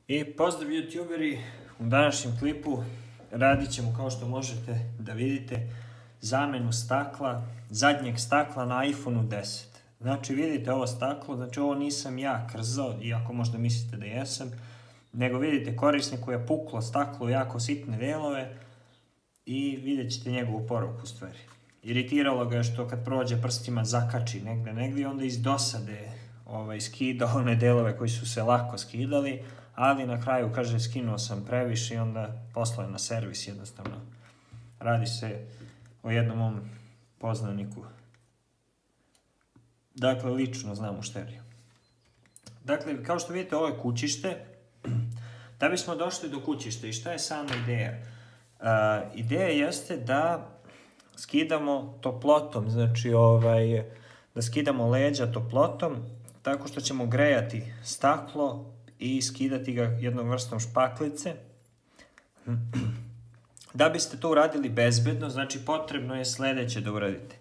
I pozdrav youtuberi, u današnjem klipu radit ćemo, kao što možete da vidite, zamenu stakla, zadnjeg stakla na iPhone 10. Znači vidite ovo staklo, znači ovo nisam ja krzao, iako možda mislite da jesam, nego vidite korisniku je puklo staklo u jako sitne delove i vidjet ćete njegovu poruku u stvari. Iritiralo ga je što kad prođe prstima zakači negdje i onda iz dosade skidao one delove koji su se lako skidali, ali na kraju kaže skinuo sam previše i onda poslao je na servis jednostavno. Radi se o jednom mom poznaniku. Dakle, lično znam mušteriju. Dakle, kao što vidite, ovo je kućište. Da bismo došli do kućišta i šta je sama ideja? Ideja jeste da skidamo toplotom, znači da skidamo leđa toplotom, tako što ćemo grejati staklo i skidati ga jednom vrstom špaklice. Da biste to uradili bezbedno, znači potrebno je sledeće da uradite.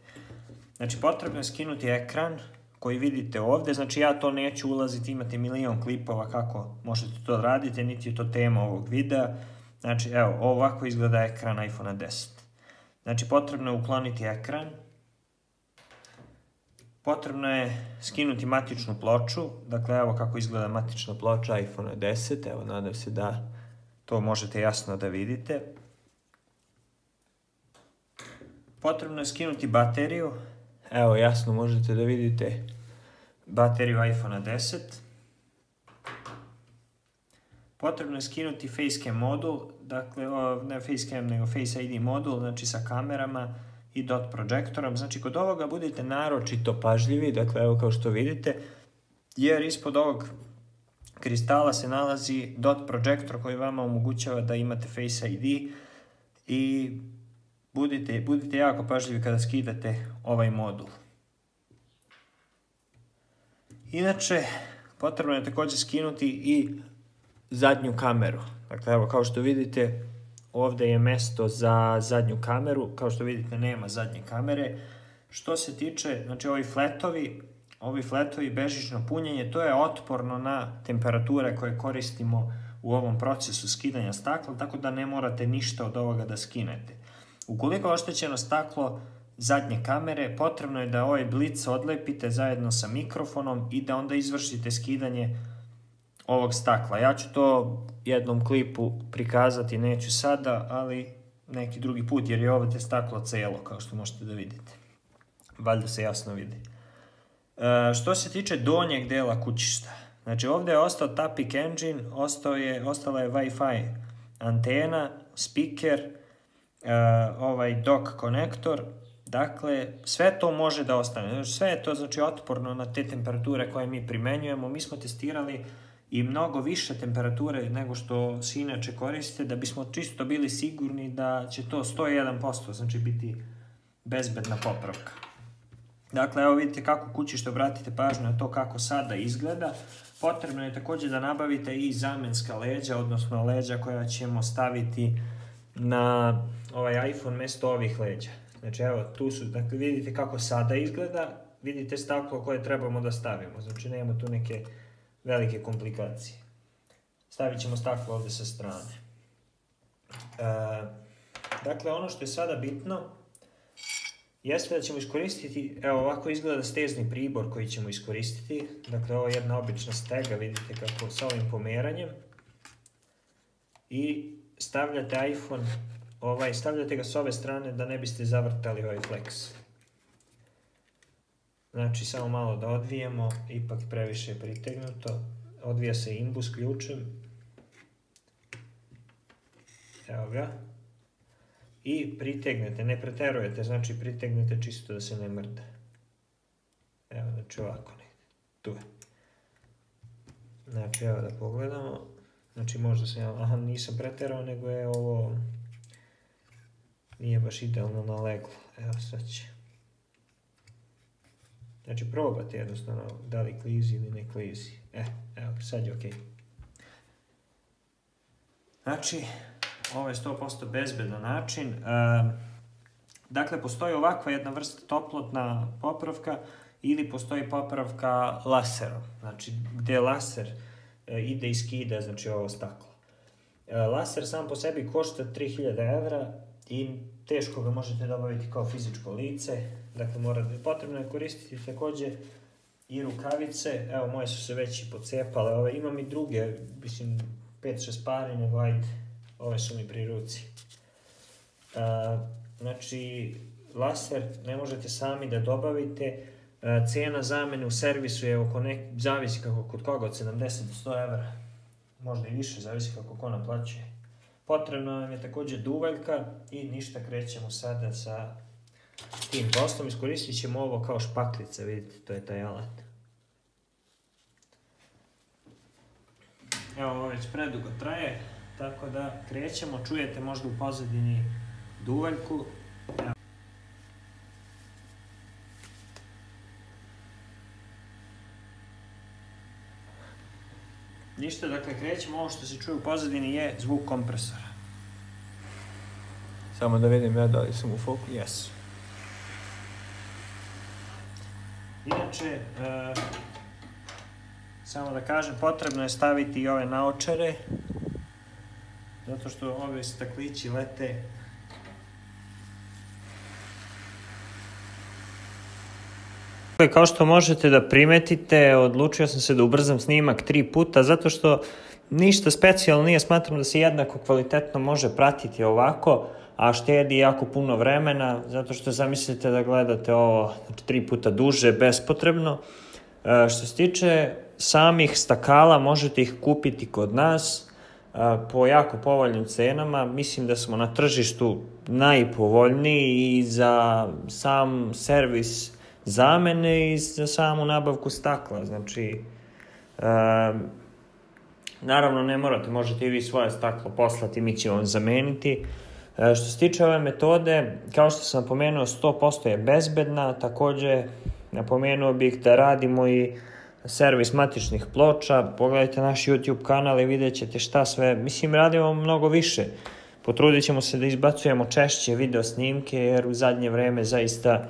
Znači potrebno je skinuti ekran koji vidite ovde, znači ja to neću ulaziti, imate milion klipova kako možete to raditi, niti je to tema ovog videa. Znači evo, ovako izgleda ekran iPhone 10. Znači potrebno je ukloniti ekran, potrebno je skinuti matičnu ploču, dakle evo kako izgleda matična ploča iPhone 10, evo nadam se da to možete jasno da vidite. Potrebno je skinuti bateriju, evo jasno možete da vidite bateriju iPhone 10. Potrebno je skinuti Facecam modul, dakle ne Facecam nego Face ID modul, znači sa kamerama i dot projektorom. Znači kod ovoga budite naročito pažljivi, dakle evo kao što vidite, jer ispod ovog kristala se nalazi dot projektor koji vama omogućava da imate Face ID i budite jako pažljivi kada skidate ovaj modul. Inače, potrebno je također skinuti i zadnju kameru. Dakle, evo kao što vidite, ovdje je mesto za zadnju kameru, kao što vidite nema zadnje kamere. Što se tiče, znači ovi fletovi, bežično punjenje, to je otporno na temperature koje koristimo u ovom procesu skidanja stakla, tako da ne morate ništa od ovoga da skinete. Ukoliko je oštećeno staklo zadnje kamere, potrebno je da ovaj blic odlepite zajedno sa mikrofonom i da onda izvršite skidanje ovog stakla. Ja ću to jednom klipu prikazati, neću sada, ali neki drugi put, jer je ovdje staklo celo, kao što možete da vidite. Valjda se jasno vidi. Što se tiče donjeg dela kućišta, znači ovdje je ostao Tapik Engine, ostala je Wi-Fi antena, speaker, ovaj dock konektor, dakle sve to može da ostane. Sve je to znači otporno na te temperature koje mi primenjujemo. Mi smo testirali i mnogo više temperature nego što se inače koriste, da bismo čisto bili sigurni da će to 101% znači biti bezbedna popravka. Dakle, evo vidite kako kućište, obratite pažnju na to kako sada izgleda. Potrebno je također da nabavite i zamenska leđa, odnosno leđa koja ćemo staviti na ovaj iPhone mjesto ovih leđa. Znači evo tu su, dakle vidite kako sada izgleda, vidite staklo koje trebamo da stavimo, znači nema tu neke velike komplikacije. Stavit ćemo staklo ovdje sa strane. Dakle, ono što je sada bitno jeste da ćemo iskoristiti, evo ovako izgleda stezni pribor koji ćemo iskoristiti. Dakle, ovo je jedna obična stega, vidite kako sa ovim pomeranjem. I stavljate iPhone, stavljate ga s ove strane da ne biste zavrtali ovaj flex. Znači samo malo da odvijemo, ipak previše je pritegnuto. Odvija se imbus ključem. Evo ga. I pritegnete, ne preterujete, znači pritegnete čisto da se ne mrda. Evo, znači ovako negdje. Tu je. Znači evo da pogledamo. Znači možda sam nisam preterao, nego je ovo nije baš idealno naleglo. Evo sad će. Znači probate jednostavno da li klizi ili ne klizi. Evo, sad je ok. Znači, ovo je 100% bezbedan način. Dakle, postoji ovakva jedna vrsta toplotna popravka ili postoji popravka laserom. Znači, gdje laser ide i skida, znači ovo staklo. Laser sam po sebi košta 3000 evra i teško ga možete dobaviti kao fizičko lice, dakle potrebno je koristiti također i rukavice, evo moje su se već i pocepale, imam i druge, mislim 5-6 pari, nego ajde, ove su mi pri ruci. Znači, laser ne možete sami da dobavite, cijena zamene u servisu je zavisi kako kod koga, od 70 do 100 evra, možda i više, zavisi kako ko naplaćuje. Potrebno nam je također duvaljka i ništa, krećemo sada sa tim poslom. Iskoristit ćemo ovo kao špaklica, vidite, to je taj alat. Evo, ovo već predugo traje, tako da krećemo, čujete možda u pozadini duvaljku. Evo. Ništa, dakle krećemo, ovo što se čuje u pozadini je zvuk kompresora. Samo da vidim ja da li sam u fokusu, jesu. Inače, samo da kažem, potrebno je staviti i ove naočare, zato što ove staklići lete. Kao što možete da primetite, odlučio sam se da ubrzam snimak 3 puta, zato što ništa specijalno nije, smatram da se jednako kvalitetno može pratiti ovako, a štedi jako puno vremena, zato što zamislite da gledate ovo 3 puta duže, bespotrebno. Što se tiče samih stakala, možete ih kupiti kod nas po jako povoljnim cenama. Mislim da smo na tržištu najpovoljniji i za sam servis zamene i za samu nabavku stakla. Znači, naravno ne morate, možete i vi svoje staklo poslati, mi ćemo vam zameniti. Što se tiče ove metode, kao što sam napomenuo, 100% je bezbedna, također napomenuo bih da radimo i servis matičnih ploča. Pogledajte naš YouTube kanal i vidjet ćete šta sve, mislim radimo mnogo više. Potrudit ćemo se da izbacujemo češće video snimke, jer u zadnje vreme zaista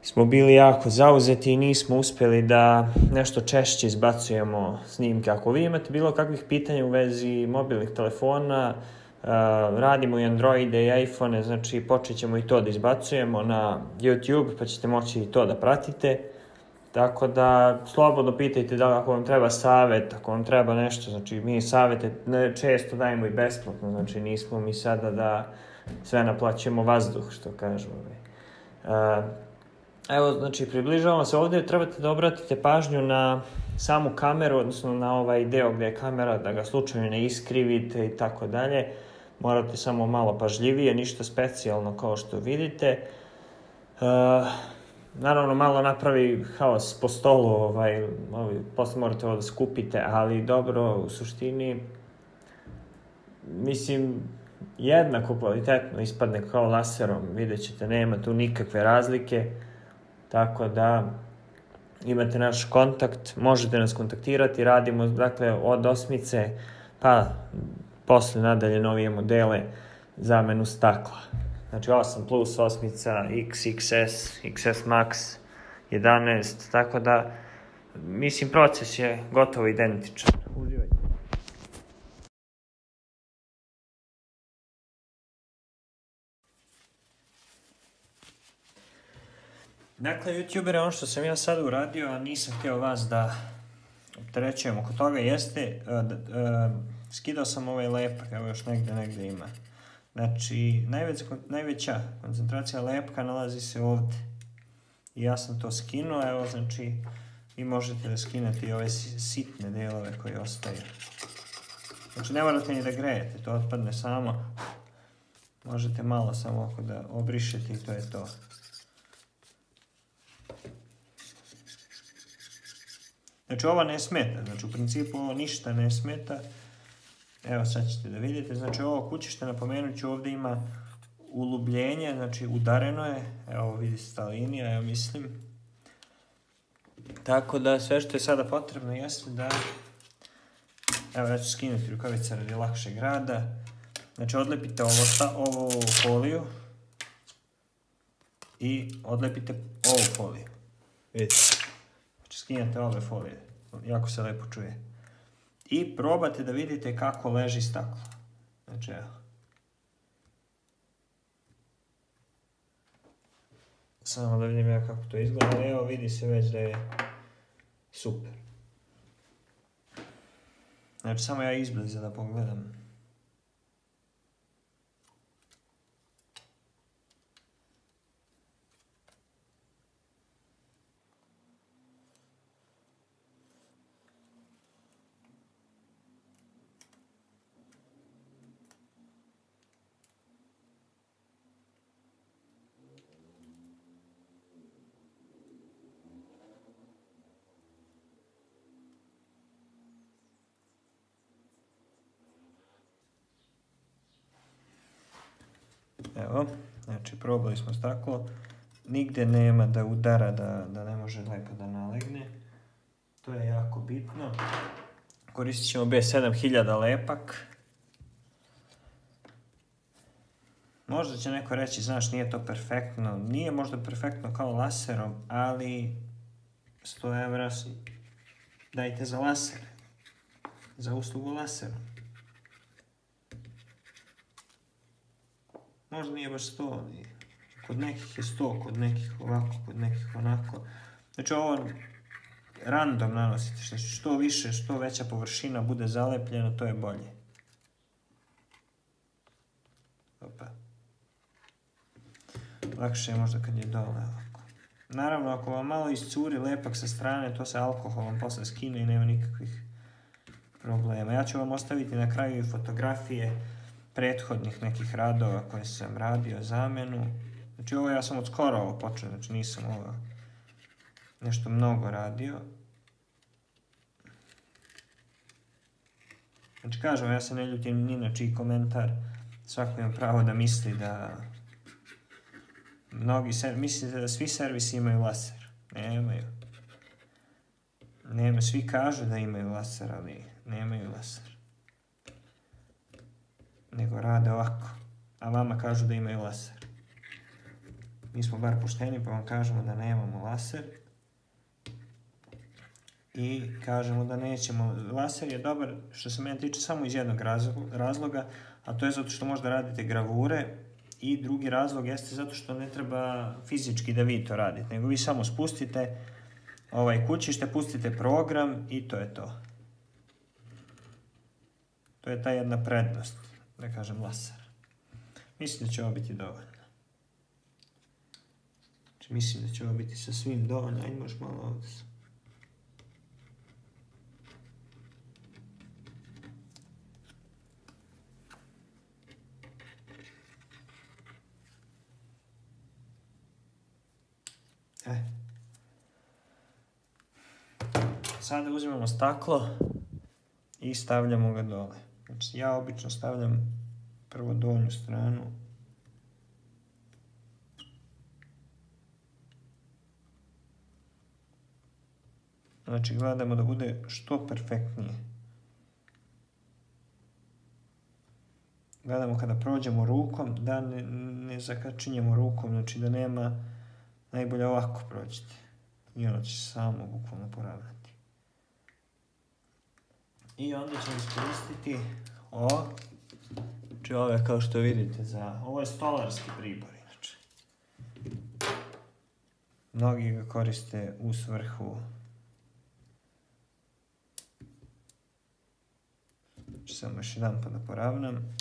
smo bili jako zauzeti i nismo uspjeli da nešto češće izbacujemo snimke. Ako vi imate bilo kakvih pitanja u vezi mobilnih telefona, radimo i Androide i iPhone, znači počet ćemo i to da izbacujemo na YouTube, pa ćete moći i to da pratite. Tako da slobodno pitajte da ako vam treba savjet, ako vam treba nešto, znači mi savjete često dajemo i besplatno, znači nismo mi sada da sve naplaćujemo vazduh, što kažu. Evo, znači približavamo se ovdje, trebate da obratite pažnju na samu kameru, odnosno na ovaj deo gdje je kamera, da ga slučajno ne iskrivite i tako dalje. Morate samo malo pažljivije, ništa specijalno kao što vidite. Naravno, malo napravi haos po stolu, posle morate ovo da skupite, ali dobro, u suštini, mislim, jednako kvalitetno ispadne kao laserom, vidjet ćete, nema tu nikakve razlike, tako da imate naš kontakt, možete nas kontaktirati, radimo, dakle, od 8 pa posle nadalje novije modele zamenu stakla. Znači 8 plus, 8, X, XS, XS Max, 11, tako da, mislim, proces je gotovo identičan. Uživajte. Dakle, YouTubere, ono što sam ja sad uradio, a nisam htio vas da opterećujem oko toga, jeste, skidao sam ovaj lepak, evo još negdje ima. Znači, najveća koncentracija lepka nalazi se ovdje. I ja sam to skinuo, evo, znači, vi možete da skinete i ove sitne delove koje ostaju. Znači, ne morate ni da grejete, to otpadne samo. Možete malo samo oko da obrišete i to je to. Znači, ovo ne smeta, znači, u principu ovo ništa ne smeta. Evo, sad ćete da vidite, znači ovo kućište, napomenut ću, ovdje ima ulubljenje, znači udareno je, evo vidite ta linija, ja mislim. Tako da sve što je sada potrebno jeste da, evo ja ću skinuti rukavice radi lakšeg rada, znači odlepite ovu foliju i odlepite ovu foliju, vidite, znači skinjate ove folije, jako se lepo čuje. i probate da vidite kako leži staklo. Znači, evo. Samo da vidim ja kako to izgleda. Evo, vidi se već da je super. Znači, samo ja izbliza da pogledam. Evo, znači probali smo staklo, nigde nema da udara, da ne može lepo da nalegne, to je jako bitno. Koristit ćemo B7000 lepak. Možda će neko reći, znaš, nije to perfektno, nije možda perfektno kao laserom, ali 100 evra dajte za laser, za uslugu lasera. Možda nije baš 100, kod nekih je 100, kod nekih ovako, kod nekih onako. Znači ovo random nanosite, znači što više, što veća površina bude zalepljena, to je bolje. Opa. Lakše je možda kad je dole ovako. Naravno, ako vam malo iscuri lepak sa strane, to se alkoholom posle skine i nema nikakvih problema. Ja ću vam ostaviti na kraju i fotografije prethodnih nekih radova koje sam radio, zamjenu. Znači ovo ja sam od skoro ovo počeo, znači nisam ovo nešto mnogo radio. Znači kažem, ja se ne ljutim ni na čiji komentar, svako ima pravo da misli da mislite da svi servisi imaju laser. Nemaju. Svi kažu da imaju laser, ali nemaju laser. Nego rade ovako, a vama kažu da imaju laser. Mi smo bar pošteni pa vam kažemo da nemamo laser i kažemo da nećemo. Laser je dobar, što se mene tiče, samo iz jednog razloga, a to je zato što možda radite gravure, i drugi razlog jeste zato što ne treba fizički da vi to radite, nego vi samo spustite kućište, pustite program i to je to. To je ta jedna prednost, da kažem, lasera. Mislim da će ovo biti dovoljno. Znači, mislim da će ovo biti sa svim dovoljno. Ajde, možeš malo ovdje. Sada uzimamo staklo i stavljamo ga dole. Znači, ja obično stavljam prvo donju stranu. Znači, gledamo da bude što perfektnije. Gledamo kada prođemo rukom, da ne zakačinjemo rukom, znači da nema, najbolje ovako prođite. I ono će samo bukvalno poravnati. I onda ćemo iskoristiti ovo. Znači ove, kao što vidite, ovo je stolarski pribor inače. Mnogi ga koriste u svrhu. Znači samo još jedan pa da poravnam.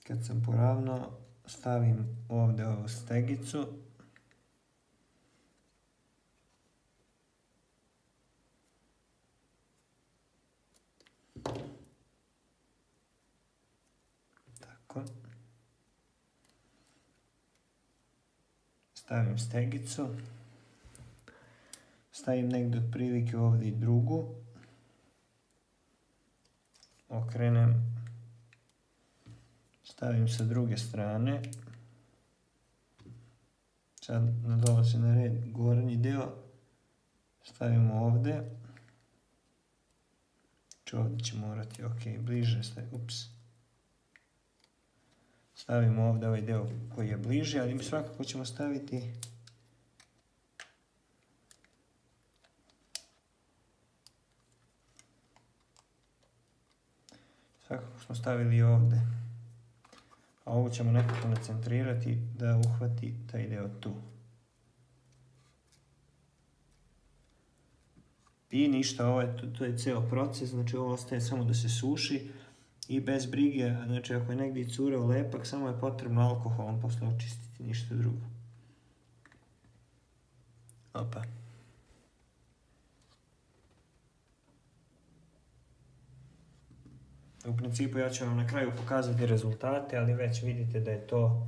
Kad sam poravnao, stavim ovdje ovu stegicu. Tako. Stavim stegicu. Stavim negdje otprilike ovdje i drugu. Okrenem. Stavim sa druge strane. Sad dolazi na red gornji dio. Stavimo ovdje. Ovdje će morati, ok, bliže staviti, ups. Stavimo ovdje ovaj dio koji je bliže, ali mi svakako ćemo staviti Svakako smo stavili ovdje. A ovo ćemo nekako nacentrirati da uhvati taj deo tu. I ništa, to je ceo proces, znači ovo ostaje samo da se suši i bez brige, znači ako je negdje curao lepak, samo je potrebno alkoholom posle očistiti, ništa drugo. Opa. U principu ja ću vam na kraju pokazati rezultate, ali već vidite da je to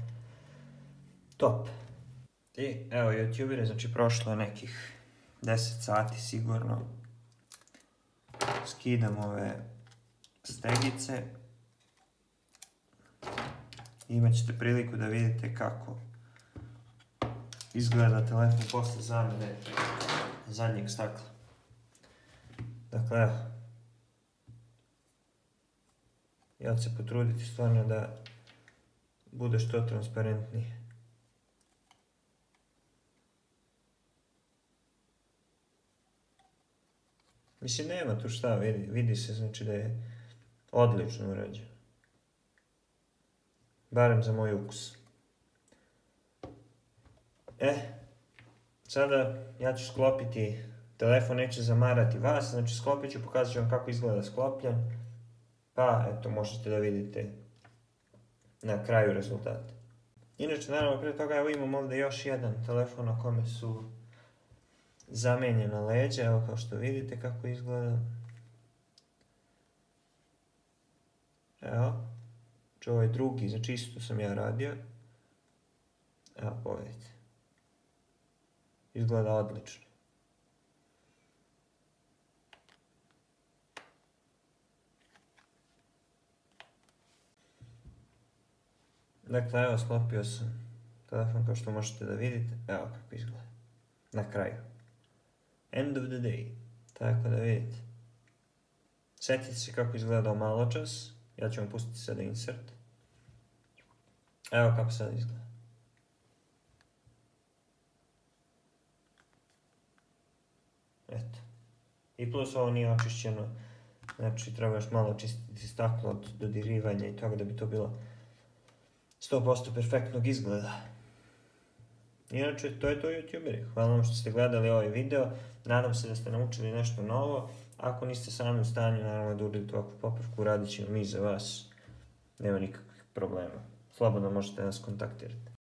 top. I evo YouTubere, znači prošlo je nekih 10 sati sigurno. Skidam ove stegice. Imat ćete priliku da vidite kako izgleda telefon posle zamene zadnjeg stakla. Dakle, evo. Ja ću se potruditi stvarno da bude što transparentnije. Mislim, nema tu šta, vidi se znači da je odlično urađeno. Barem za moj ukus. Sada ja ću sklopiti telefon, neće zamarati vas, znači sklopit ću, pokazat ću vam kako izgleda sklopljen. Pa, eto, možete da vidite na kraju rezultata. Inače, naravno, prije toga evo imam ovdje još jedan telefon na kome su zamenjena leđa, evo kao što vidite kako izgleda. Evo, ovo je drugi, znači isto sam ja radio. Evo, pogledajte. Izgleda odlično. Dakle, evo, sklopio sam telefon kao što možete da vidite. Evo kako izgleda. Na kraju. End of the day. Tako da vidite. Sjetite se kako izgledao malo čas. Ja ću vam pustiti sada insert. Evo kako sad izgleda. Eto. I plus ovo nije očišćeno. Znači treba još malo očistiti staklo od dodirivanja i toga da bi to bilo 100% perfektnog izgleda. Inače, to je to YouTuberi. Hvala vam što ste gledali ovaj video. Nadam se da ste naučili nešto novo. Ako niste sami u stanju, naravno da uradite ovakvu popravku, radit ćemo mi za vas. Nema nikakvih problema. Slobodno možete nas kontaktirati.